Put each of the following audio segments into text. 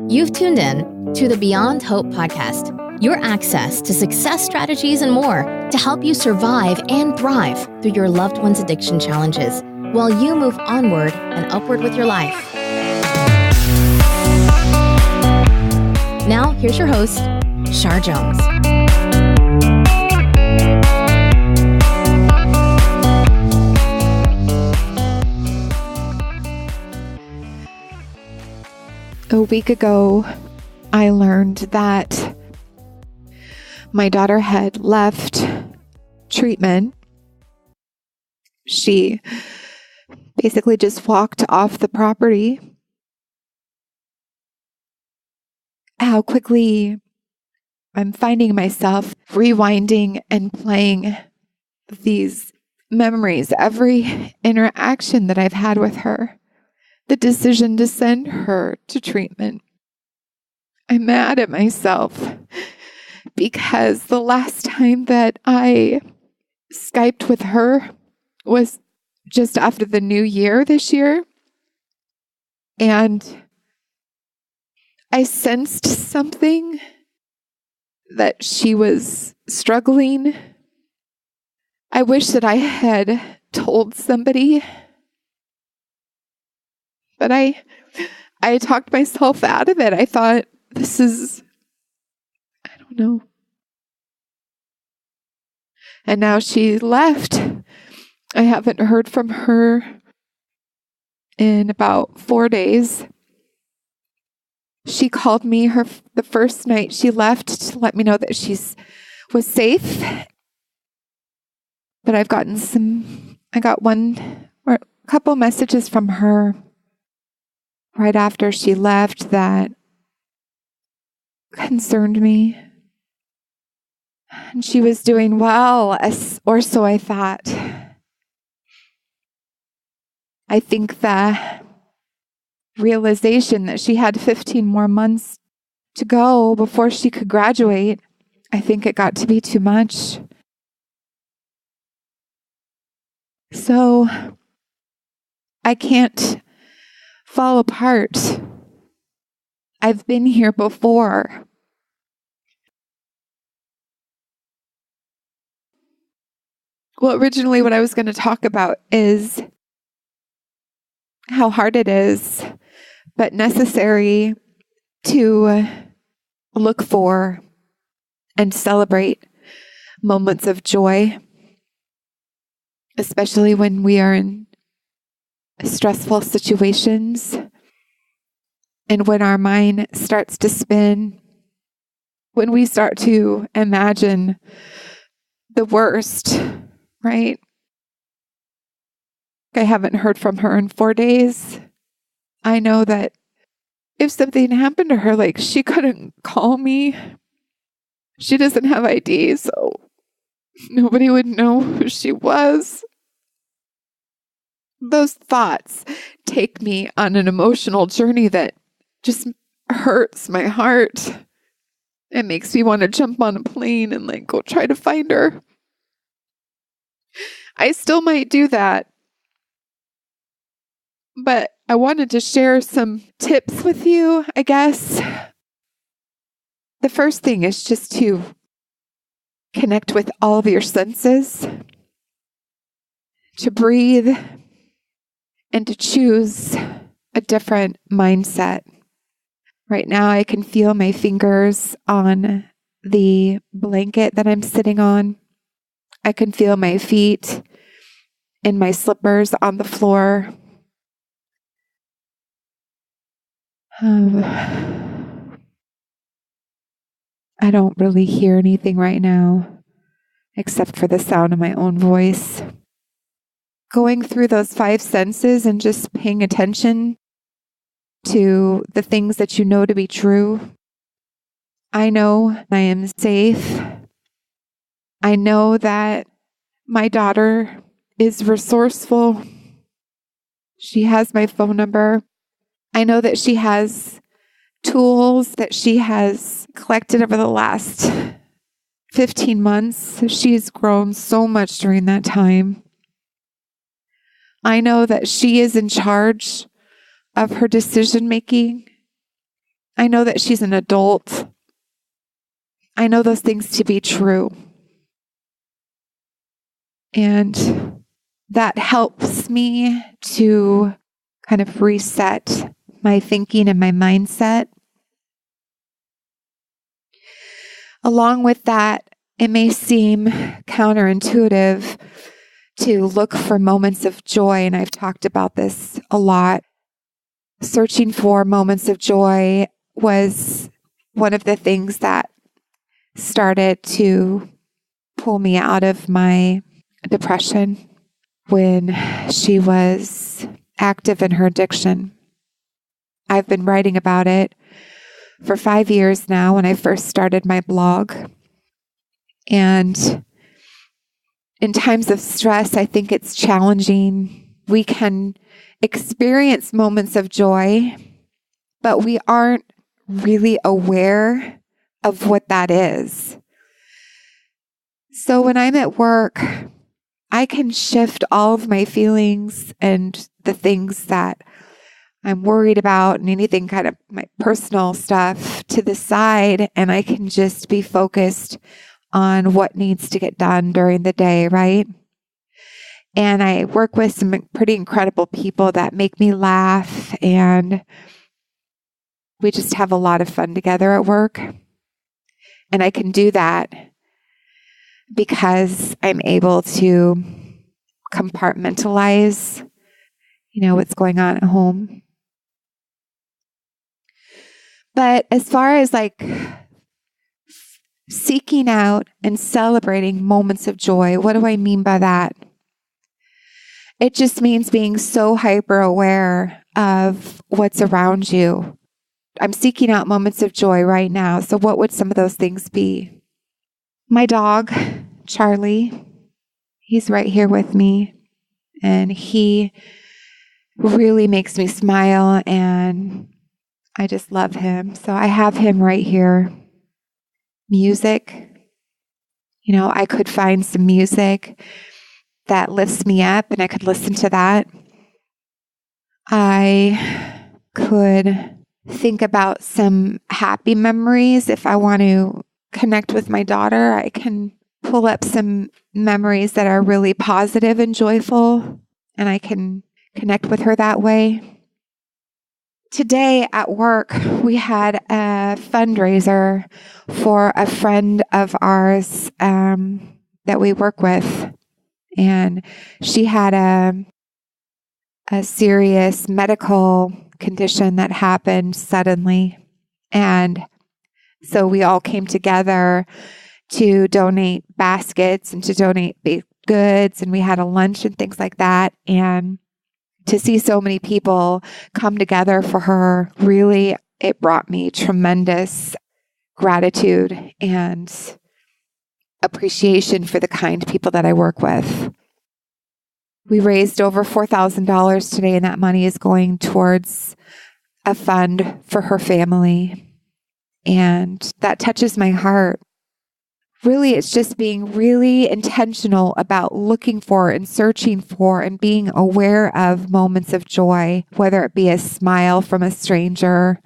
You've tuned in to the Beyond Hope podcast, your access to success strategies and more to help you survive and thrive through your loved one's addiction challenges while you move onward and upward with your life. Now, here's your host, Shar Jones. A week ago, I learned that my daughter had left treatment. She basically just walked off the property. How quickly I'm finding myself rewinding and playing these memories, every interaction that I've had with her. The decision to send her to treatment. I'm mad at myself because the last time that I Skyped with her was just after the new year this year. And I sensed something that she was struggling. I wish that I had told somebody. But I talked myself out of it. I thought, I don't know. And now she left. I haven't heard from her in about 4 days. She called me the first night she left to let me know that she was safe. But I got one or a couple messages from her right after she left that concerned me. And she was doing well, or so I thought. I think the realization that she had 15 more months to go before she could graduate, I think it got to be too much. So I can't fall apart. I've been here before. Well, originally what I was going to talk about is how hard it is, but necessary to look for and celebrate moments of joy, especially when we are in stressful situations and when our mind starts to spin, when we start to imagine the worst, right? I haven't heard from her in 4 days. I know that if something happened to her, like she couldn't call me. She doesn't have ID, so nobody would know who she was. Those thoughts take me on an emotional journey that just hurts my heart. It makes me want to jump on a plane and go try to find her. I still might do that. But I wanted to share some tips with you, I guess. The first thing is just to connect with all of your senses, to breathe, and to choose a different mindset. Right now, I can feel my fingers on the blanket that I'm sitting on. I can feel my feet in my slippers on the floor. I don't really hear anything right now, except for the sound of my own voice. Going through those 5 senses and just paying attention to the things that you know to be true. I know I am safe. I know that my daughter is resourceful. She has my phone number. I know that she has tools that she has collected over the last 15 months. She's grown so much during that time. I know that she is in charge of her decision making. I know that she's an adult. I know those things to be true. And that helps me to kind of reset my thinking and my mindset. Along with that, it may seem counterintuitive to look for moments of joy, and I've talked about this a lot. Searching for moments of joy was one of the things that started to pull me out of my depression when she was active in her addiction. I've been writing about it for 5 years now when I first started my blog. And in times of stress, I think it's challenging. We can experience moments of joy, but we aren't really aware of what that is. So when I'm at work, I can shift all of my feelings and the things that I'm worried about and anything kind of my personal stuff to the side, and I can just be focused on what needs to get done during the day, right? And I work with some pretty incredible people that make me laugh, and we just have a lot of fun together at work. And I can do that because I'm able to compartmentalize, what's going on at home. But as far as seeking out and celebrating moments of joy, what do I mean by that? It just means being so hyper aware of what's around you. I'm seeking out moments of joy right now. So what would some of those things be? My dog, Charlie, he's right here with me, and he really makes me smile, and I just love him. So I have him right here. Music. I could find some music that lifts me up, and I could listen to that. I could think about some happy memories. If I want to connect with my daughter, I can pull up some memories that are really positive and joyful, and I can connect with her that way. Today at work, we had a fundraiser for a friend of ours that we work with. And she had a serious medical condition that happened suddenly. And so we all came together to donate baskets and to donate baked goods. And we had a lunch and things like that. And to see so many people come together for her, really, it brought me tremendous gratitude and appreciation for the kind people that I work with. We raised over $4,000 today, and that money is going towards a fund for her family. And that touches my heart. Really, it's just being really intentional about looking for and searching for and being aware of moments of joy, whether it be a smile from a stranger,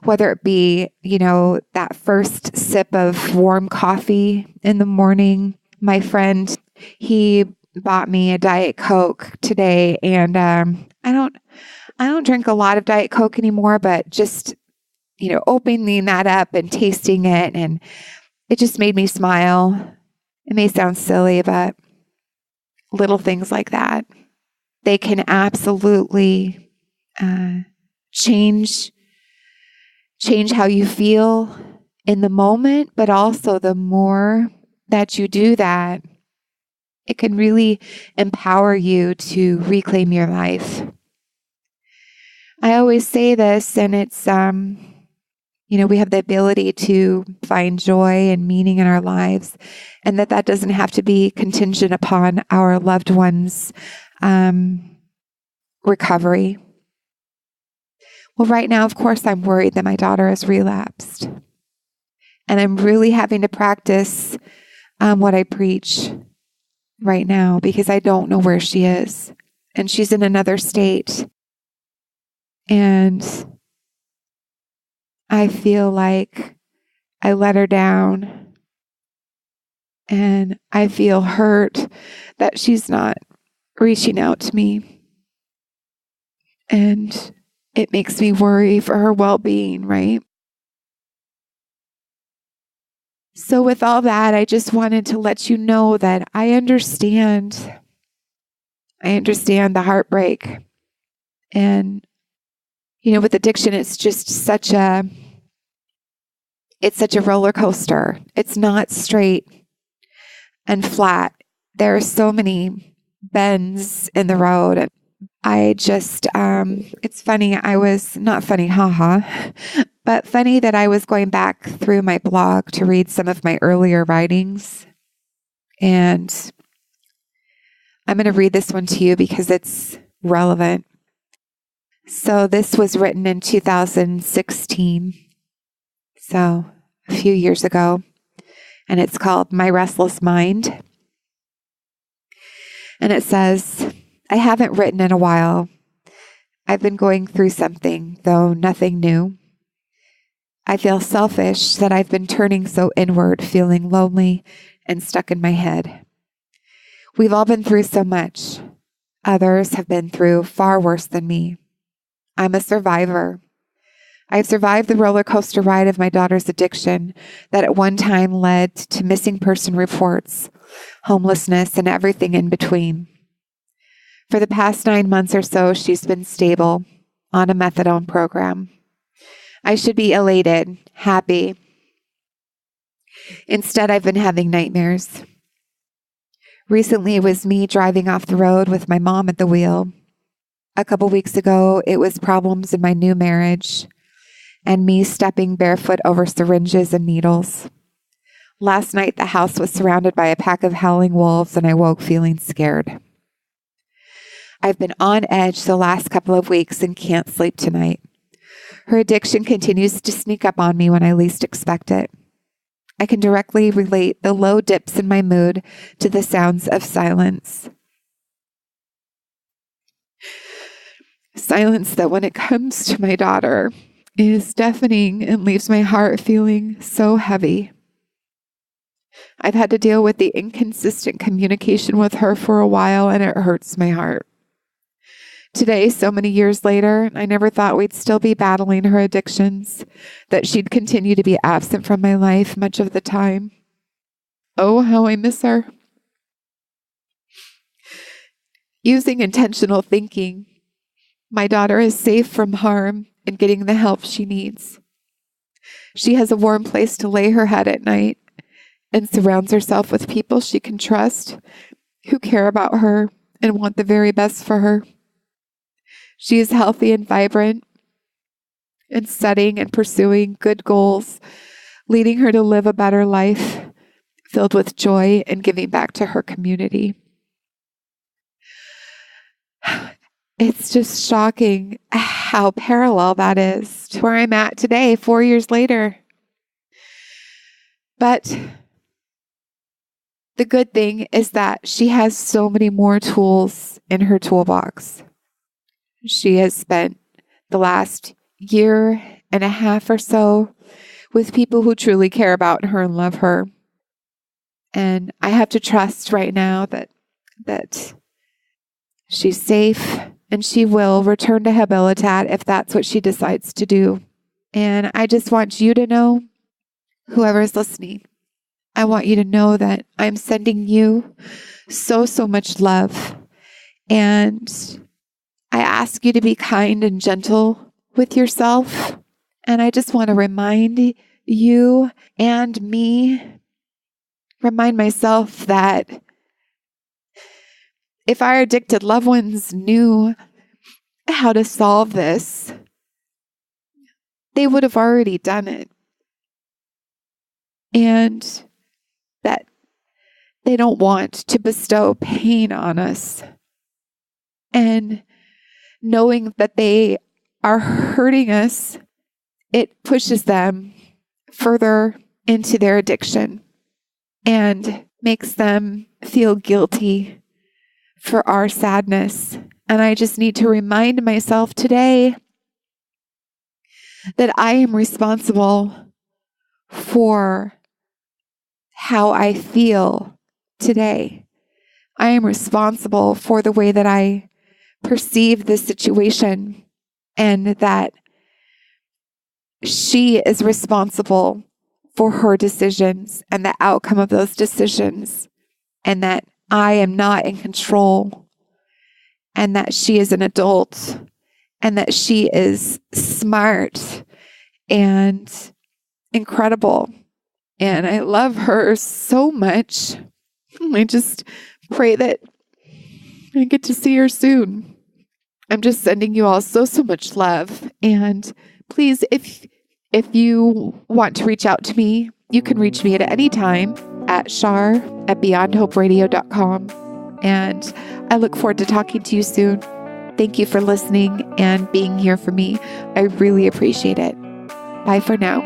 whether it be, that first sip of warm coffee in the morning. My friend, he bought me a Diet Coke today, and I don't drink a lot of Diet Coke anymore, but just, opening that up and tasting it, and it just made me smile. It may sound silly, but little things like that, they can absolutely change how you feel in the moment, but also the more that you do that, it can really empower you to reclaim your life. I always say this, and it's, we have the ability to find joy and meaning in our lives, and that doesn't have to be contingent upon our loved ones' recovery. Well, right now, of course, I'm worried that my daughter has relapsed, and I'm really having to practice what I preach right now because I don't know where she is, and she's in another state. And I feel like I let her down, and I feel hurt that she's not reaching out to me. And it makes me worry for her well-being, right? So with all that, I just wanted to let you know that I understand. I understand the heartbreak. And, with addiction, it's just such a roller coaster. It's not straight and flat. There are so many bends in the road. I just, it's funny. Not funny, haha, but funny that I was going back through my blog to read some of my earlier writings. And I'm going to read this one to you because it's relevant. So this was written in 2016, so a few years ago, and it's called My Restless Mind. And it says, I haven't written in a while. I've been going through something, though nothing new. I feel selfish that I've been turning so inward, feeling lonely and stuck in my head. We've all been through so much. Others have been through far worse than me. I'm a survivor. I've survived the roller coaster ride of my daughter's addiction that at one time led to missing person reports, homelessness, and everything in between. For the past 9 months or so, she's been stable on a methadone program. I should be elated, happy. Instead, I've been having nightmares. Recently, it was me driving off the road with my mom at the wheel. A couple weeks ago, it was problems in my new marriage and me stepping barefoot over syringes and needles. Last night, the house was surrounded by a pack of howling wolves, and I woke feeling scared. I've been on edge the last couple of weeks and can't sleep tonight. Her addiction continues to sneak up on me when I least expect it. I can directly relate the low dips in my mood to the sounds of silence. Silence that, when it comes to my daughter, is deafening and leaves my heart feeling so heavy. I've had to deal with the inconsistent communication with her for a while, and it hurts my heart. Today, so many years later, I never thought we'd still be battling her addictions, that she'd continue to be absent from my life much of the time. Oh, how I miss her. Using intentional thinking, my daughter is safe from harm and getting the help she needs. She has a warm place to lay her head at night and surrounds herself with people she can trust, who care about her and want the very best for her. She is healthy and vibrant and setting and pursuing good goals, leading her to live a better life filled with joy and giving back to her community. It's just shocking how parallel that is to where I'm at today, 4 years later. But the good thing is that she has so many more tools in her toolbox. She has spent the last year and a half or so with people who truly care about her and love her. And I have to trust right now that she's safe, and she will return to Habilitat if that's what she decides to do. And I just want you to know, whoever's listening, I want you to know that I'm sending you so much love. And I ask you to be kind and gentle with yourself. And I just want to remind you and remind myself that if our addicted loved ones knew how to solve this, they would have already done it. And that they don't want to bestow pain on us. And knowing that they are hurting us, it pushes them further into their addiction and makes them feel guilty for our sadness. And I just need to remind myself today that I am responsible for how I feel today. I am responsible for the way that I perceive this situation, and that she is responsible for her decisions and the outcome of those decisions, and that I am not in control, and that she is an adult, and that she is smart and incredible. And I love her so much. I just pray that I get to see her soon. I'm just sending you all so much love. And please, if you want to reach out to me, you can reach me at any time at shar@beyondhoperadio.com. And I look forward to talking to you soon. Thank you for listening and being here for me. I really appreciate it. Bye for now.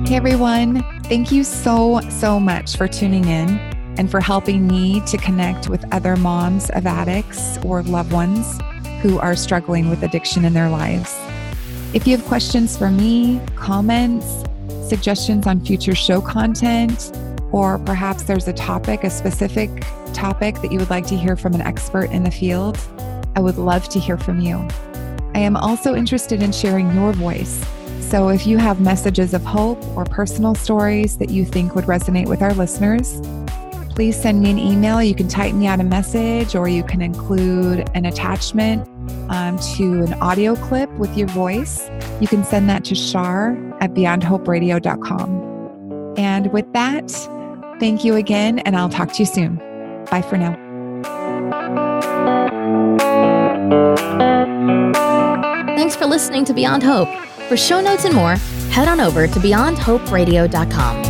Hey everyone, thank you so much for tuning in and for helping me to connect with other moms of addicts or loved ones who are struggling with addiction in their lives. If you have questions for me, comments, suggestions on future show content, or perhaps there's a specific topic that you would like to hear from an expert in the field, I would love to hear from you. I am also interested in sharing your voice. So if you have messages of hope or personal stories that you think would resonate with our listeners, please send me an email. You can type me out a message, or you can include an attachment to an audio clip with your voice. You can send that to shar@beyondhoperadio.com. And with that, thank you again, and I'll talk to you soon. Bye for now. Thanks for listening to Beyond Hope. For show notes and more, head on over to beyondhoperadio.com.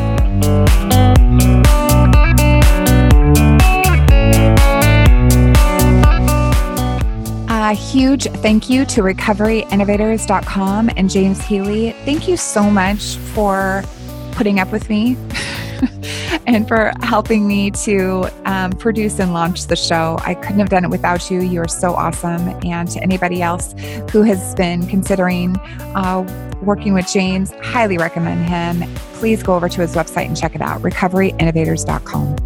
A huge thank you to recoveryinnovators.com and James Healy. Thank you so much for putting up with me and for helping me to produce and launch the show. I couldn't have done it without you. You are so awesome. And to anybody else who has been considering working with James, highly recommend him. Please go over to his website and check it out, recoveryinnovators.com.